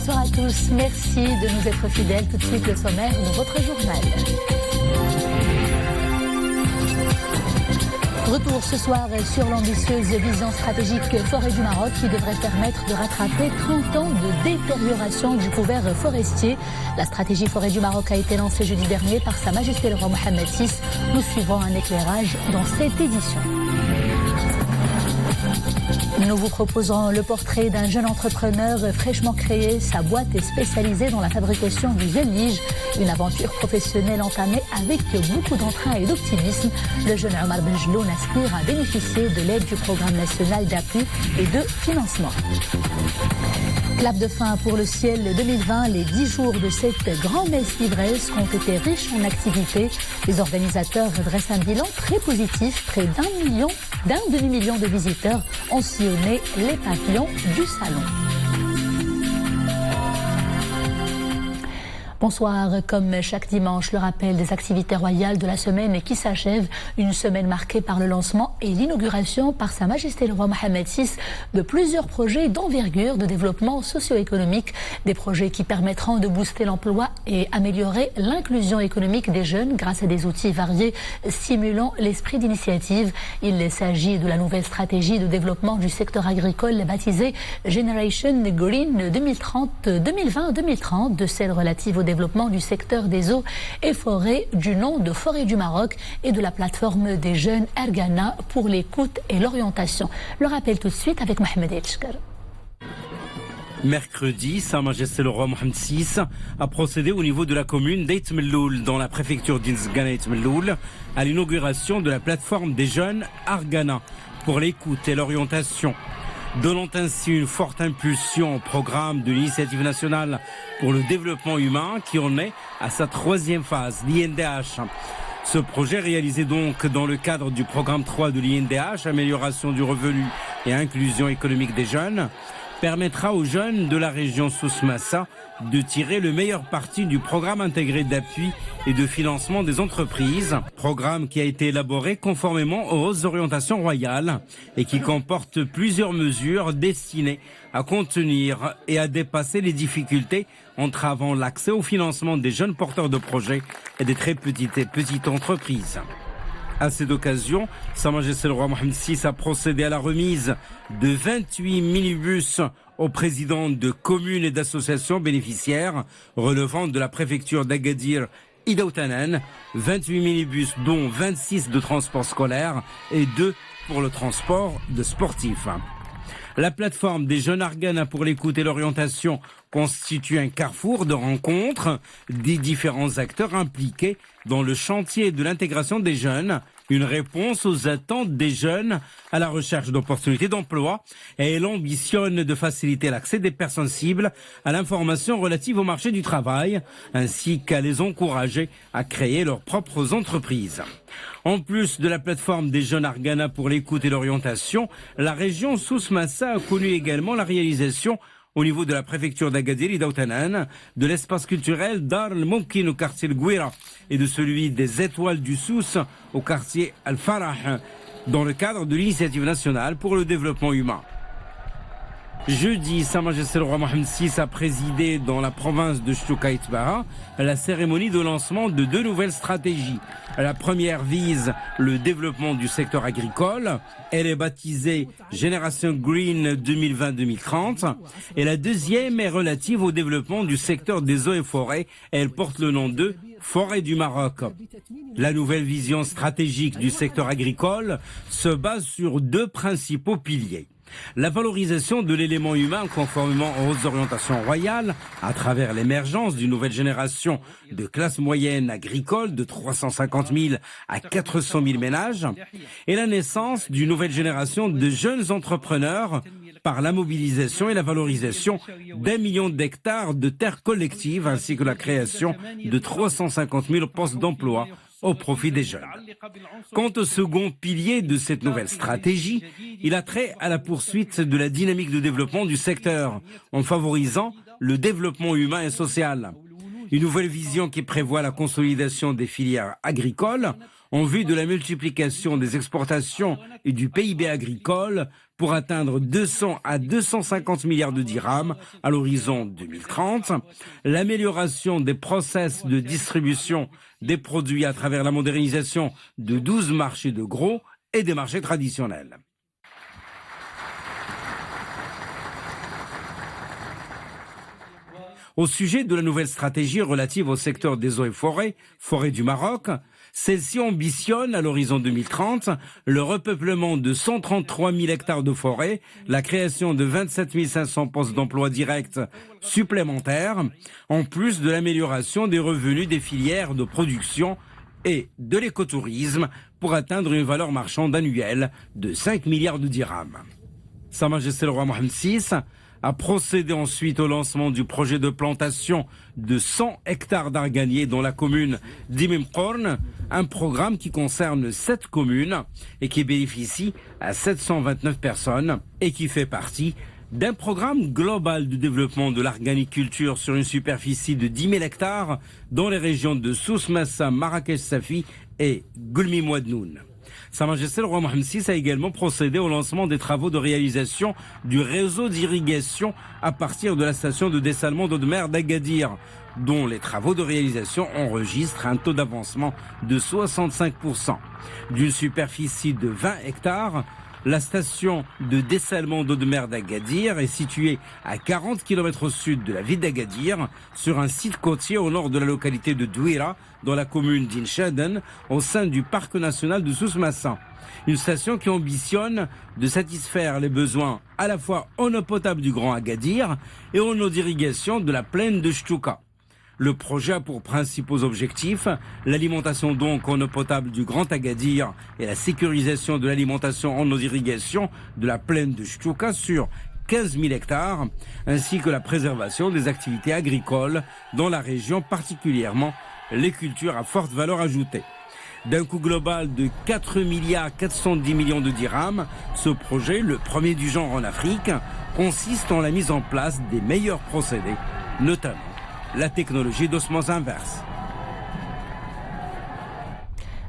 Bonsoir à tous, merci de nous être fidèles. Tout de suite le sommaire de votre journal. Retour ce soir sur l'ambitieuse vision stratégique Forêt du Maroc qui devrait permettre de rattraper 30 ans de détérioration du couvert forestier. La stratégie Forêt du Maroc a été lancée jeudi dernier par Sa Majesté le Roi Mohammed VI. Nous suivrons un éclairage dans cette édition. Nous vous proposerons le portrait d'un jeune entrepreneur fraîchement créé. Sa boîte est spécialisée dans la fabrication du gel lige, une aventure professionnelle entamée avec beaucoup d'entrain et d'optimisme. Le jeune Omar Benjeloun aspire à bénéficier de l'aide du Programme national d'appui et de financement. Clap de fin pour le ciel 2020. Les 10 jours de cette grand-messe d'ivresse ont été riches en activités. Les organisateurs dressent un bilan très positif. Près d'un demi-million de visiteurs ont sillonné les pavillons du salon. Bonsoir, comme chaque dimanche, le rappel des activités royales de la semaine qui s'achève. Une semaine marquée par le lancement et l'inauguration par Sa Majesté le Roi Mohammed VI de plusieurs projets d'envergure de développement socio-économique. Des projets qui permettront de booster l'emploi et améliorer l'inclusion économique des jeunes grâce à des outils variés stimulant l'esprit d'initiative. Il s'agit de la nouvelle stratégie de développement du secteur agricole baptisée Generation Green 2020-2030, de celle relative au développement du secteur des eaux et forêts du nom de Forêt du Maroc et de la plateforme des jeunes Ergana pour l'écoute et l'orientation. Le rappel tout de suite avec Mohamed Elchkar. Mercredi, Sa Majesté le Roi Mohammed VI a procédé au niveau de la commune d'Eit Melloul, dans la préfecture d'Inzgana Eit Melloul, à l'inauguration de la plateforme des jeunes Ergana pour l'écoute et l'orientation, donnant ainsi une forte impulsion au programme de l'initiative nationale pour le développement humain qui en est à sa 3e phase, l'INDH. Ce projet réalisé donc dans le cadre du programme 3 de l'INDH, amélioration du revenu et inclusion économique des jeunes, permettra aux jeunes de la région Souss-Massa de tirer le meilleur parti du programme intégré d'appui et de financement des entreprises, programme qui a été élaboré conformément aux orientations royales et qui comporte plusieurs mesures destinées à contenir et à dépasser les difficultés entravant l'accès au financement des jeunes porteurs de projets et des très petites entreprises. À cette occasion, Sa Majesté le Roi Mohammed VI a procédé à la remise de 28 minibus aux présidents de communes et d'associations bénéficiaires relevant de la préfecture d'Agadir et d'Outanan, 28 minibus dont 26 de transport scolaire et 2 pour le transport de sportifs. La plateforme des jeunes Ergana pour l'écoute et l'orientation constitue un carrefour de rencontres des différents acteurs impliqués dans le chantier de l'intégration des jeunes, une réponse aux attentes des jeunes à la recherche d'opportunités d'emploi, et elle ambitionne de faciliter l'accès des personnes cibles à l'information relative au marché du travail, ainsi qu'à les encourager à créer leurs propres entreprises. En plus de la plateforme des jeunes Ergana pour l'écoute et l'orientation, la région Souss-Massa a connu également la réalisation au niveau de la préfecture d'Agadir et d'Outanan, de l'espace culturel Dar el-Moumkin au quartier El Gouira et de celui des Étoiles du Souss au quartier Al-Farah, dans le cadre de l'initiative nationale pour le développement humain. Jeudi, Sa Majesté le Roi Mohammed VI a présidé dans la province de Choukaït Baha la cérémonie de lancement de 2 nouvelles stratégies. La première vise le développement du secteur agricole. Elle est baptisée Génération Green 2020-2030. Et la deuxième est relative au développement du secteur des eaux et forêts. Elle porte le nom de Forêt du Maroc. La nouvelle vision stratégique du secteur agricole se base sur 2 principaux piliers. La valorisation de l'élément humain conformément aux orientations royales à travers l'émergence d'une nouvelle génération de classe moyenne agricole de 350 000 à 400 000 ménages et la naissance d'une nouvelle génération de jeunes entrepreneurs par la mobilisation et la valorisation d'1 million d'hectares de terres collectives ainsi que la création de 350 000 postes d'emploi au profit des jeunes. Quant au second pilier de cette nouvelle stratégie, il a trait à la poursuite de la dynamique de développement du secteur en favorisant le développement humain et social. Une nouvelle vision qui prévoit la consolidation des filières agricoles en vue de la multiplication des exportations et du PIB agricole pour atteindre 200 à 250 milliards de dirhams à l'horizon 2030. L'amélioration des process de distribution des produits à travers la modernisation de 12 marchés de gros et des marchés traditionnels. Au sujet de la nouvelle stratégie relative au secteur des eaux et forêts du Maroc, celle-ci ambitionne à l'horizon 2030 le repeuplement de 133 000 hectares de forêt, la création de 27 500 postes d'emploi directs supplémentaires, en plus de l'amélioration des revenus des filières de production et de l'écotourisme pour atteindre une valeur marchande annuelle de 5 milliards de dirhams. Sa Majesté le roi Mohammed VI a procédé ensuite au lancement du projet de plantation de 100 hectares d'arganiers dans la commune d'Imimkorn, un programme qui concerne 7 communes et qui bénéficie à 729 personnes et qui fait partie d'un programme global de développement de l'arganiculture sur une superficie de 10 000 hectares dans les régions de Souss Massa, Marrakech-Safi et Goulmi-Mouadnoun. Sa Majesté le roi Mohammed VI a également procédé au lancement des travaux de réalisation du réseau d'irrigation à partir de la station de dessalement d'eau de mer d'Agadir, dont les travaux de réalisation enregistrent un taux d'avancement de 65%. D'une superficie de 20 hectares, la station de dessalement d'eau de mer d'Agadir est située à 40 km au sud de la ville d'Agadir, sur un site côtier au nord de la localité de Douira, dans la commune d'Inchaden, au sein du parc national de Souss Massa. Une station qui ambitionne de satisfaire les besoins à la fois en eau potable du Grand Agadir et en eau d'irrigation de la plaine de Chtouka. Le projet a pour principaux objectifs l'alimentation donc en eau potable du Grand Agadir et la sécurisation de l'alimentation en eau d'irrigation de la plaine de Chtouka sur 15 000 hectares, ainsi que la préservation des activités agricoles dans la région, particulièrement les cultures à forte valeur ajoutée. D'un coût global de 4 410 millions de dirhams, ce projet, le premier du genre en Afrique, consiste en la mise en place des meilleurs procédés, notamment la technologie d'osmose inverse.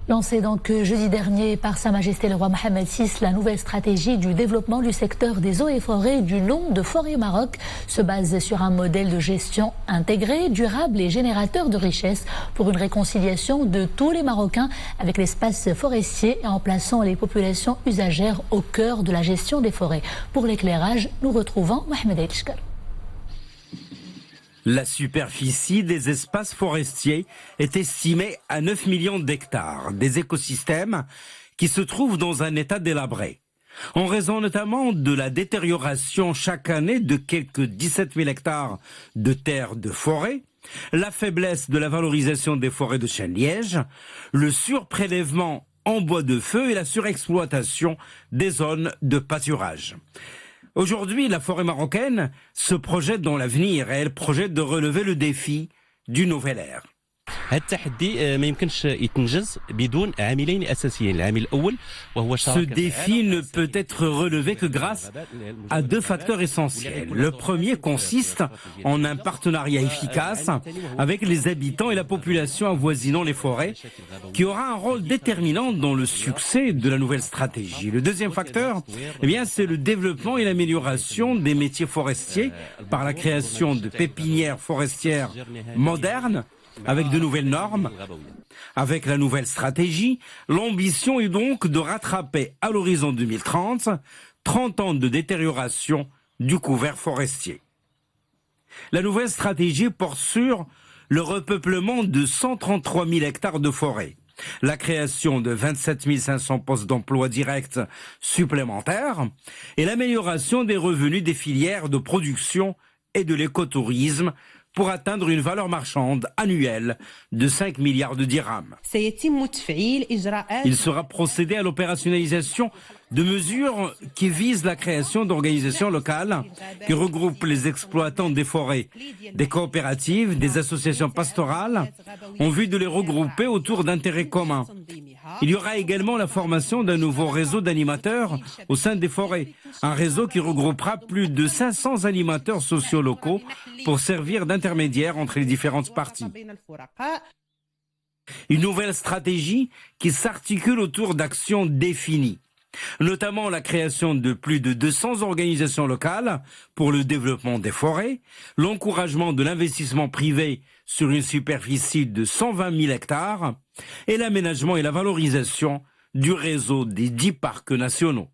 Lancée donc jeudi dernier par Sa Majesté le roi Mohammed VI, la nouvelle stratégie du développement du secteur des eaux et forêts du nom de Forêt Maroc se base sur un modèle de gestion intégré, durable et générateur de richesse pour une réconciliation de tous les Marocains avec l'espace forestier et en plaçant les populations usagères au cœur de la gestion des forêts. Pour l'éclairage, nous retrouvons Mohamed Aïtchkar. La superficie des espaces forestiers est estimée à 9 millions d'hectares, des écosystèmes qui se trouvent dans un état délabré, en raison notamment de la détérioration chaque année de quelques 17 000 hectares de terres de forêt, la faiblesse de la valorisation des forêts de chêne-liège, le surprélèvement en bois de feu et la surexploitation des zones de pâturage. Aujourd'hui, la forêt marocaine se projette dans l'avenir et elle projette de relever le défi d'une nouvelle ère. Ce défi ne peut être relevé que grâce à 2 facteurs essentiels. Le premier consiste en un partenariat efficace avec les habitants et la population avoisinant les forêts, qui aura un rôle déterminant dans le succès de la nouvelle stratégie. Le deuxième facteur, c'est le développement et l'amélioration des métiers forestiers par la création de pépinières forestières modernes, avec de nouvelles normes. Avec la nouvelle stratégie, l'ambition est donc de rattraper à l'horizon 2030 30 ans de détérioration du couvert forestier. La nouvelle stratégie porte sur le repeuplement de 133 000 hectares de forêt, la création de 27 500 postes d'emploi directs supplémentaires et l'amélioration des revenus des filières de production et de l'écotourisme pour atteindre une valeur marchande annuelle de 5 milliards de dirhams. Il sera procédé à l'opérationnalisation de mesures qui visent la création d'organisations locales qui regroupent les exploitants des forêts, des coopératives, des associations pastorales, en vue de les regrouper autour d'intérêts communs. Il y aura également la formation d'un nouveau réseau d'animateurs au sein des forêts, un réseau qui regroupera plus de 500 animateurs sociaux locaux pour servir d'intermédiaire entre les différentes parties. Une nouvelle stratégie qui s'articule autour d'actions définies. Notamment la création de plus de 200 organisations locales pour le développement des forêts, l'encouragement de l'investissement privé sur une superficie de 120 000 hectares et l'aménagement et la valorisation du réseau des 10 parcs nationaux.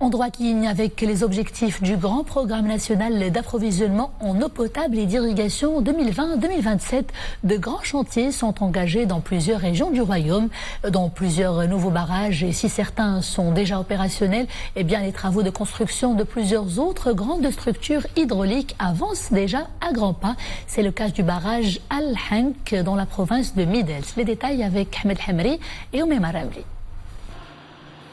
En droite ligne avec les objectifs du grand programme national d'approvisionnement en eau potable et d'irrigation 2020-2027, de grands chantiers sont engagés dans plusieurs régions du royaume, dont plusieurs nouveaux barrages. Et si certains sont déjà opérationnels, eh bien les travaux de construction de plusieurs autres grandes structures hydrauliques avancent déjà à grands pas. C'est le cas du barrage Al-Hank dans la province de Midels. Les détails avec Ahmed Hamri et Oumema Ramli.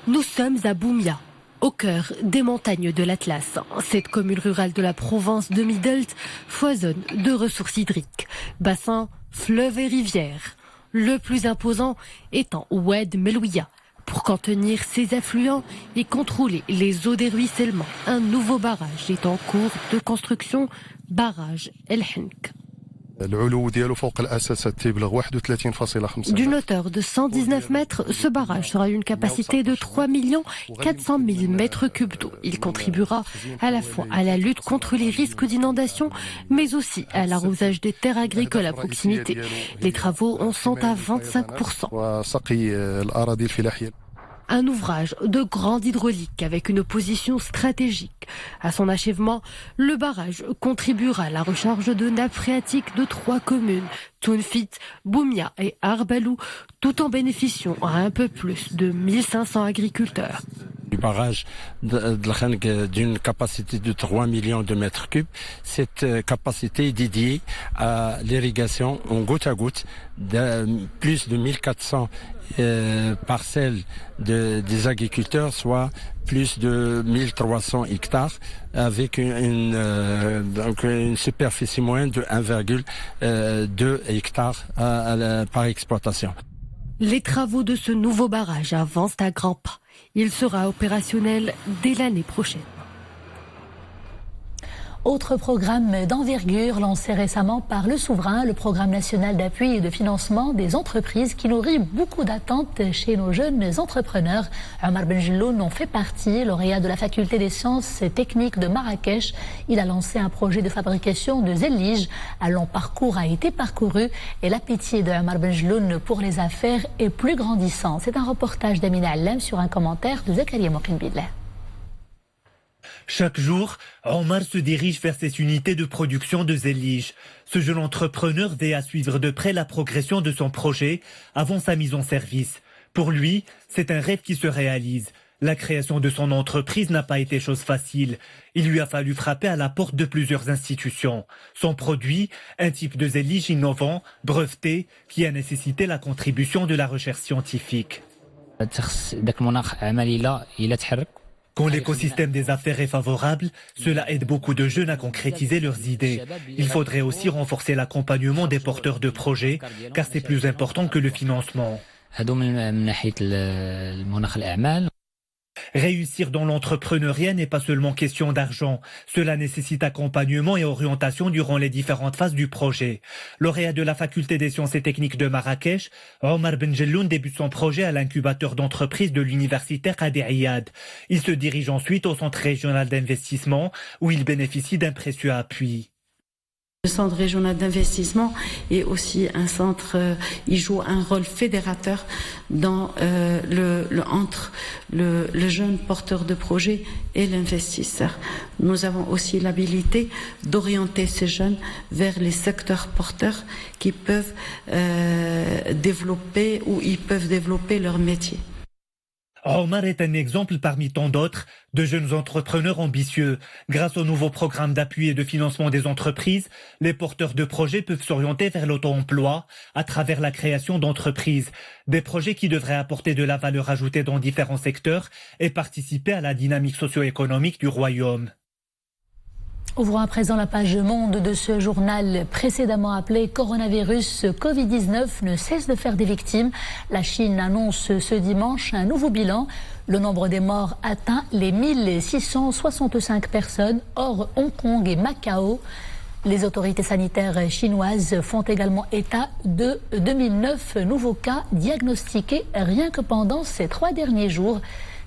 Nous sommes à Boumia, au cœur des montagnes de l'Atlas. Cette commune rurale de la province de Midelt foisonne de ressources hydriques, bassins, fleuves et rivières. Le plus imposant étant Oued Melouia. Pour contenir ses affluents et contrôler les eaux des ruissellements, un nouveau barrage est en cours de construction, barrage El Henk. D'une hauteur de 119 mètres, ce barrage sera d'une capacité de 3 400 000 mètres cubes d'eau. Il contribuera à la fois à la lutte contre les risques d'inondation, mais aussi à l'arrosage des terres agricoles à proximité. Les travaux en sont à 25%. Un ouvrage de grande hydraulique avec une position stratégique. À son achèvement, le barrage contribuera à la recharge de nappes phréatiques de 3 communes, Tounfit, Boumia et Arbalou, tout en bénéficiant à un peu plus de 1500 agriculteurs. Du barrage d'une capacité de 3 millions de mètres cubes. Cette capacité est dédiée à l'irrigation en goutte à goutte de plus de 1400 parcelles des agriculteurs, soit plus de 1300 hectares, avec une superficie moyenne de 1,2 hectares par exploitation. Les travaux de ce nouveau barrage avancent à grands pas. Il sera opérationnel dès l'année prochaine. Autre programme d'envergure lancé récemment par le souverain, le programme national d'appui et de financement des entreprises qui nourrit beaucoup d'attentes chez nos jeunes entrepreneurs. Omar Benjelloun en fait partie, lauréat de la faculté des sciences et techniques de Marrakech. Il a lancé un projet de fabrication de zellige. Un long parcours a été parcouru et l'appétit de Omar Benjelloun pour les affaires est plus grandissant. C'est un reportage d'Amina Allem sur un commentaire de Zakaria Mokinbillah. Chaque jour, Omar se dirige vers cette unité de production de zellige. Ce jeune entrepreneur veille à suivre de près la progression de son projet avant sa mise en service. Pour lui, c'est un rêve qui se réalise. La création de son entreprise n'a pas été chose facile. Il lui a fallu frapper à la porte de plusieurs institutions. Son produit, un type de zellige innovant, breveté, qui a nécessité la contribution de la recherche scientifique. Quand l'écosystème des affaires est favorable, cela aide beaucoup de jeunes à concrétiser leurs idées. Il faudrait aussi renforcer l'accompagnement des porteurs de projets, car c'est plus important que le financement. Réussir dans l'entrepreneuriat n'est pas seulement question d'argent. Cela nécessite accompagnement et orientation durant les différentes phases du projet. Lauréat de la faculté des sciences et techniques de Marrakech, Omar Benjelloun débute son projet à l'incubateur d'entreprise de l'université Qadi Iyad. Il se dirige ensuite au centre régional d'investissement où il bénéficie d'un précieux appui. Le centre régional d'investissement est aussi un centre, il joue un rôle fédérateur dans entre le jeune porteur de projet et l'investisseur. Nous avons aussi l'habilité d'orienter ces jeunes vers les secteurs porteurs qui peuvent développer ou ils peuvent développer leur métier. Omar est un exemple parmi tant d'autres de jeunes entrepreneurs ambitieux. Grâce au nouveau programme d'appui et de financement des entreprises, les porteurs de projets peuvent s'orienter vers l'auto-emploi à travers la création d'entreprises. Des projets qui devraient apporter de la valeur ajoutée dans différents secteurs et participer à la dynamique socio-économique du royaume. Ouvrons à présent la page Monde de ce journal précédemment appelé Coronavirus. Covid-19 ne cesse de faire des victimes. La Chine annonce ce dimanche un nouveau bilan. Le nombre des morts atteint les 1665 personnes, hors Hong Kong et Macao. Les autorités sanitaires chinoises font également état de 2009 nouveaux cas diagnostiqués rien que pendant ces 3 derniers jours.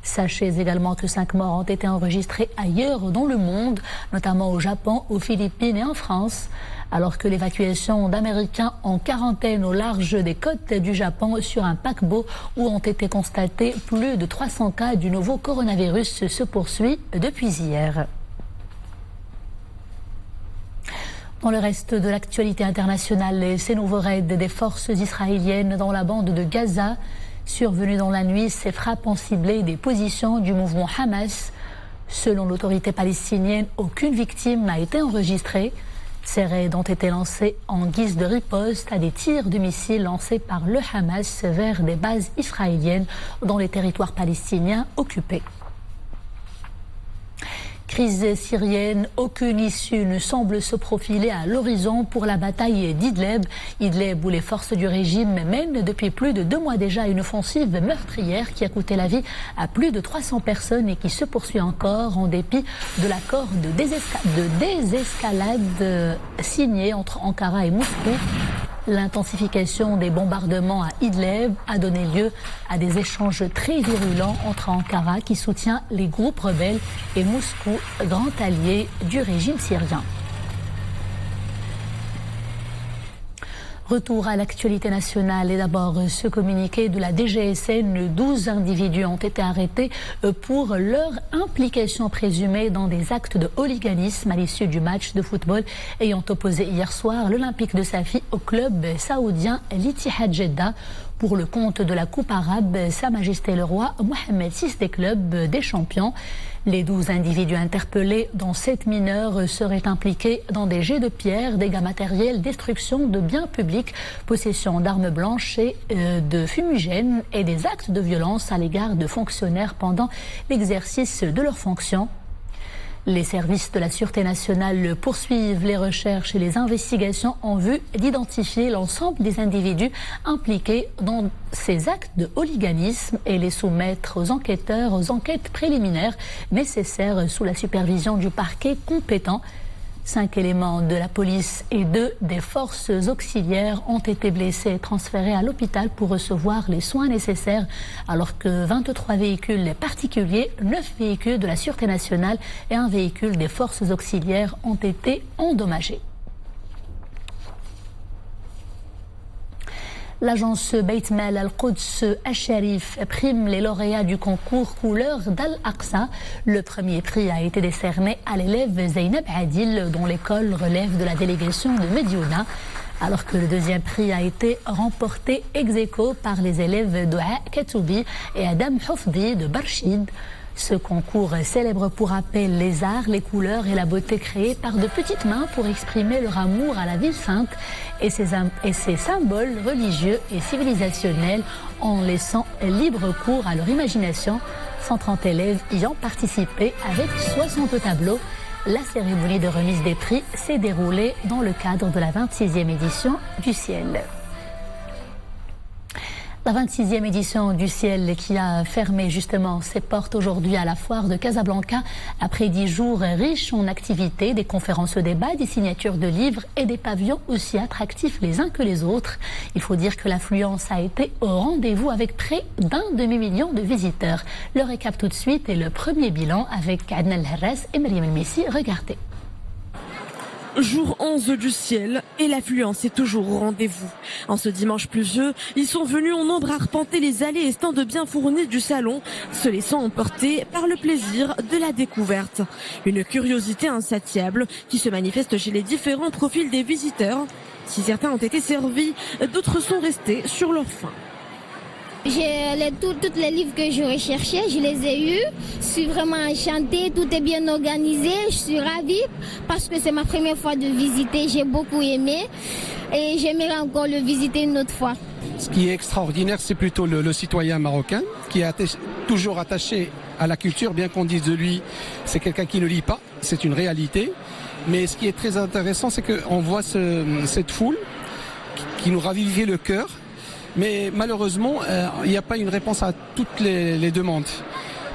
Sachez également que 5 morts ont été enregistrés ailleurs dans le monde, notamment au Japon, aux Philippines et en France, alors que l'évacuation d'Américains en quarantaine au large des côtes du Japon sur un paquebot où ont été constatés plus de 300 cas du nouveau coronavirus se poursuit depuis hier. Dans le reste de l'actualité internationale, ces nouveaux raids des forces israéliennes dans la bande de Gaza, survenus dans la nuit, ces frappes ont ciblé des positions du mouvement Hamas. Selon l'autorité palestinienne, aucune victime n'a été enregistrée. Ces raids ont été lancés en guise de riposte à des tirs de missiles lancés par le Hamas vers des bases israéliennes dans les territoires palestiniens occupés. Crise syrienne, aucune issue ne semble se profiler à l'horizon pour la bataille d'Idlib. Idlib où les forces du régime mènent depuis plus de 2 mois déjà une offensive meurtrière qui a coûté la vie à plus de 300 personnes et qui se poursuit encore en dépit de l'accord de désescalade signé entre Ankara et Moscou. L'intensification des bombardements à Idlib a donné lieu à des échanges très virulents entre Ankara, qui soutient les groupes rebelles, et Moscou, grand allié du régime syrien. Retour à l'actualité nationale et d'abord ce communiqué de la DGSN. 12 individus ont été arrêtés pour leur implication présumée dans des actes de hooliganisme à l'issue du match de football ayant opposé hier soir l'Olympique de Safi au club saoudien l'Ittihad Jeddah. Pour le compte de la Coupe arabe, Sa Majesté le Roi Mohamed VI des clubs des champions. Les 12 individus interpellés, dont 7 mineurs, seraient impliqués dans des jets de pierre, dégâts matériels, destruction de biens publics, possession d'armes blanches et de fumigènes et des actes de violence à l'égard de fonctionnaires pendant l'exercice de leurs fonctions. Les services de la Sûreté nationale poursuivent les recherches et les investigations en vue d'identifier l'ensemble des individus impliqués dans ces actes de hooliganisme et les soumettre aux enquêteurs aux enquêtes préliminaires nécessaires sous la supervision du parquet compétent. 5 éléments de la police et 2 des forces auxiliaires ont été blessés et transférés à l'hôpital pour recevoir les soins nécessaires, alors que 23 véhicules particuliers, 9 véhicules de la Sûreté nationale et 1 véhicule des forces auxiliaires ont été endommagés. L'agence Beit Mal Al-Quds Al-Sharif prime les lauréats du concours Couleurs d'Al-Aqsa. Le premier prix a été décerné à l'élève Zainab Adil, dont l'école relève de la délégation de Mediouna, alors que le deuxième prix a été remporté ex aequo par les élèves Doua Katoubi et Adam Hofdi de Barchid. Ce concours célèbre pour rappel les arts, les couleurs et la beauté créées par de petites mains pour exprimer leur amour à la ville sainte et ses symboles religieux et civilisationnels en laissant libre cours à leur imagination. 130 élèves y ont participé avec 60 tableaux. La cérémonie de remise des prix s'est déroulée dans le cadre de la 26e édition du Ciel. La 26e édition du Ciel qui a fermé justement ses portes aujourd'hui à la foire de Casablanca après 10 jours riches en activités, des conférences débats, des signatures de livres et des pavillons aussi attractifs les uns que les autres. Il faut dire que l'affluence a été au rendez-vous avec près d'1 demi-million de visiteurs. Le récap tout de suite et le premier bilan avec Adna El-Harras et Mariam El-Messi. Regardez. Jour 11 du Ciel et l'affluence est toujours au rendez-vous. En ce dimanche pluvieux, ils sont venus en nombre arpenter les allées et stands bien fournis du salon, se laissant emporter par le plaisir de la découverte. Une curiosité insatiable qui se manifeste chez les différents profils des visiteurs. Si certains ont été servis, d'autres sont restés sur leur faim. J'ai tous les livres que je recherchais, je les ai eus. Je suis vraiment enchantée, tout est bien organisé. Je suis ravie parce que c'est ma première fois de visiter. J'ai beaucoup aimé et j'aimerais encore le visiter une autre fois. Ce qui est extraordinaire, c'est plutôt le citoyen marocain qui est toujours attaché à la culture, bien qu'on dise de lui, c'est quelqu'un qui ne lit pas, c'est une réalité. Mais ce qui est très intéressant, c'est qu'on voit cette foule qui nous ravivait le cœur. Mais malheureusement, il n'y a pas une réponse à toutes les demandes.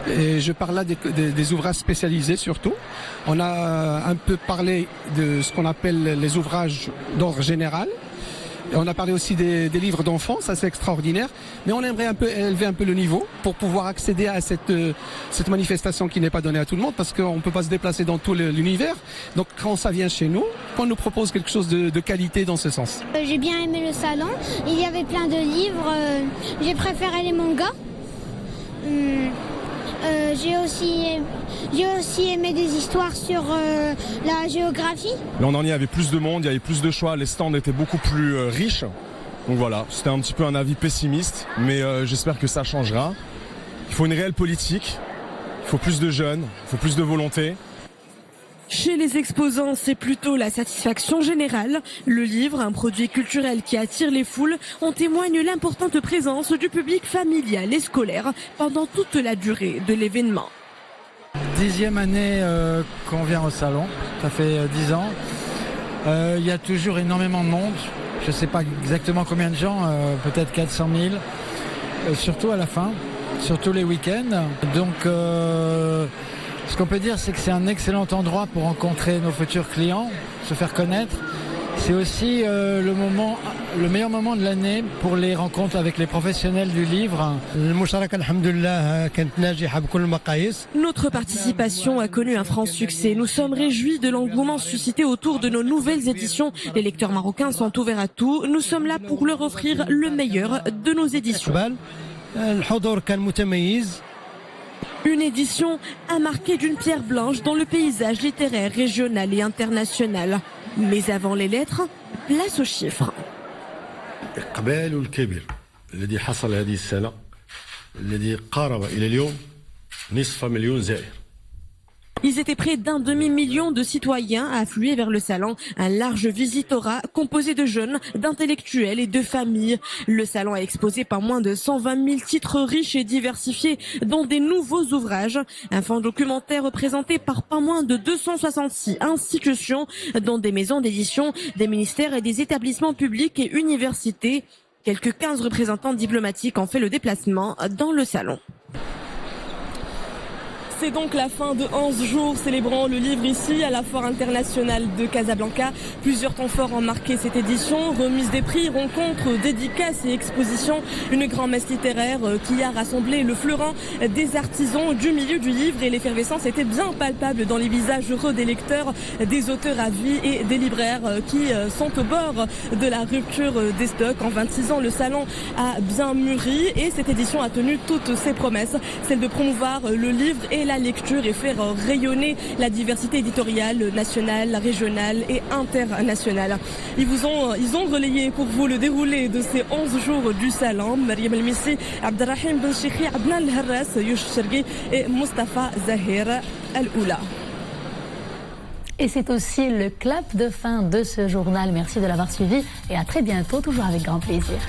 Et je parle là des ouvrages spécialisés surtout. On a un peu parlé de ce qu'on appelle les ouvrages d'ordre général. Et on a parlé aussi des livres d'enfants, ça c'est extraordinaire. Mais on aimerait élever un peu le niveau pour pouvoir accéder à cette manifestation qui n'est pas donnée à tout le monde parce qu'on ne peut pas se déplacer dans tout l'univers. Donc quand ça vient chez nous, on nous propose quelque chose de qualité dans ce sens. J'ai bien aimé le salon, il y avait plein de livres, j'ai préféré les mangas. J'ai aussi aimé des histoires sur la géographie. L'an dernier, il y avait plus de monde, il y avait plus de choix, les stands étaient beaucoup plus riches. Donc voilà, c'était un petit peu un avis pessimiste, mais j'espère que ça changera. Il faut une réelle politique, il faut plus de jeunes, il faut plus de volonté. Chez les exposants, c'est plutôt la satisfaction générale. Le livre, un produit culturel qui attire les foules, en témoigne l'importante présence du public familial et scolaire pendant toute la durée de l'événement. 10e année qu'on vient au salon, ça fait 10 ans. Il y a toujours énormément de monde, je ne sais pas exactement combien de gens, peut-être 400 000, surtout à la fin, surtout les week-ends. Donc ce qu'on peut dire, c'est que c'est un excellent endroit pour rencontrer nos futurs clients, se faire connaître. C'est aussi le meilleur moment de l'année pour les rencontres avec les professionnels du livre. Notre participation a connu un franc succès. Nous sommes réjouis de l'engouement suscité autour de nos nouvelles éditions. Les lecteurs marocains sont ouverts à tout. Nous sommes là pour leur offrir le meilleur de nos éditions. Une édition à marquer d'une pierre blanche dans le paysage littéraire régional et international. Mais avant les lettres, place aux chiffres. الإقبال الكبير الذي حصل هذه السنة الذي قارب إلى اليوم نصف مليون زائر. Ils étaient près d'un demi-million de citoyens à affluer vers le salon. Un large visitorat composé de jeunes, d'intellectuels et de familles. Le salon a exposé pas moins de 120 000 titres riches et diversifiés, dont des nouveaux ouvrages. Un fonds documentaire représenté par pas moins de 266 institutions, dont des maisons d'édition, des ministères et des établissements publics et universités. Quelques 15 représentants diplomatiques ont fait le déplacement dans le salon. C'est donc la fin de 11 jours célébrant le livre ici à la Foire internationale de Casablanca. Plusieurs temps forts ont marqué cette édition. Remise des prix, rencontres, dédicaces et expositions. Une grande messe littéraire qui a rassemblé le fleurin des artisans du milieu du livre. Et l'effervescence était bien palpable dans les visages heureux des lecteurs, des auteurs à vie et des libraires qui sont au bord de la rupture des stocks. En 26 ans, le salon a bien mûri et cette édition a tenu toutes ses promesses. Celle de promouvoir le livre et la lecture et faire rayonner la diversité éditoriale nationale, régionale et internationale. Ils ont relayé pour vous le déroulé de ces 11 jours du salon. Mariam El-Missi, Abdelrahim Ben Chikhi, Adnan El-Harras, Youssef Chergui et Mustafa Zahir Al-Oula. Et c'est aussi le clap de fin de ce journal. Merci de l'avoir suivi et à très bientôt, toujours avec grand plaisir.